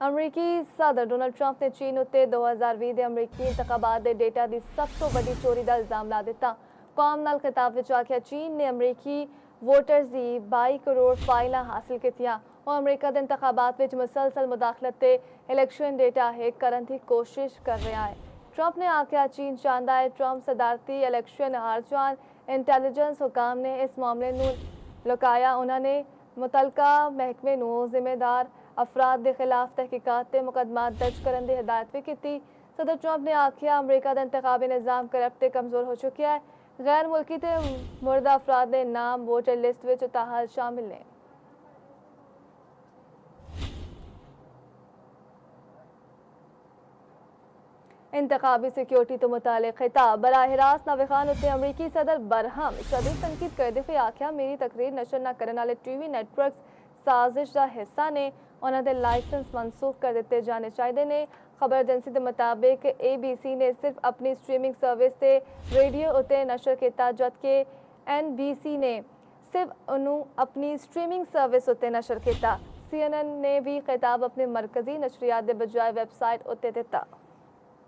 अमरीकी सदर Donald Trump ने चीन उत्ते 2020 ਦੇ ਅਮਰੀਕੀ ਇੰਤਖਾਬਾਤ ਦੇ ਡੇਟਾ ਦੀ ਸਭ ਤੋਂ ਵੱਡੀ ਚੋਰੀ ਦਾ ਇਲਜ਼ਾਮ ਲਾ ਦਿੱਤਾ। ਕੌਮ ਨਾਲ ਖਿਤਾਬ ਵਿੱਚ ਆਖਿਆ ਚੀਨ ਨੇ ਅਮਰੀਕੀ ਵੋਟਰਸ ਦੀ 22 ਕਰੋੜ ਫਾਈਲਾਂ ਹਾਸਲ ਕੀਤੀਆਂ। ਉਹ ਅਮਰੀਕਾ ਦੇ ਇੰਤਖਾਬਾਤ ਵਿੱਚ ਮੁਸਲਸਲ ਮੁਦਾਖਲਤ ਤੇ ਇਲੈਕਸ਼ਨ ਡੇਟਾ ਹੈਕ ਕਰਨ ਦੀ ਕੋਸ਼ਿਸ਼ ਕਰ ਰਿਹਾ ਹੈ। ट्रंप ने आख्या चीन चाहता है ट्रंप सदारती इलैक्शन हार जान। इंटैलीजेंस हुकाम ने इस मामले नूं लुकाया। उन्होंने मुतलका महकमे नूं जिम्मेदार अफराद के खिलाफ तहकीकात ते मुकदमात दर्ज करने की हिदायत भी की। सदर ट्रंप ने आख्या अमरीका का इंतखाबी निज़ाम करप्ट ते कमज़ोर हो चुका है। गैर मुल्की ते मुर्दा अफराद के नाम वोटर लिस्ट में ताहाल शामिल ने। इंतखाबी सिक्योरिटी तो मुतालिक खिताब बराह रास्त नवी खान उत्ते अमरीकी सदर बरहम शदीद तनकीद करते हुए आख्या मेरी तकरीर नशर न करने वाले टीवी नैटवर्क साजिश का हिस्सा ने उन्होंने लाइसेंस मनसूख कर दिते जाने चाहिए ने। खबर एजेंसी के मुताबिक ABC ने सिर्फ अपनी स्ट्रीमिंग सर्विस से रेडियो उत्ते नशर किया जबकि NBC ने सिर्फ उन्होंने अपनी स्ट्रीमिंग सर्विस उत्ते नशर किया। CNN ने भी खिताब अपने मरकजी नशरियात के बजाय वैबसाइट उत्ते दिता।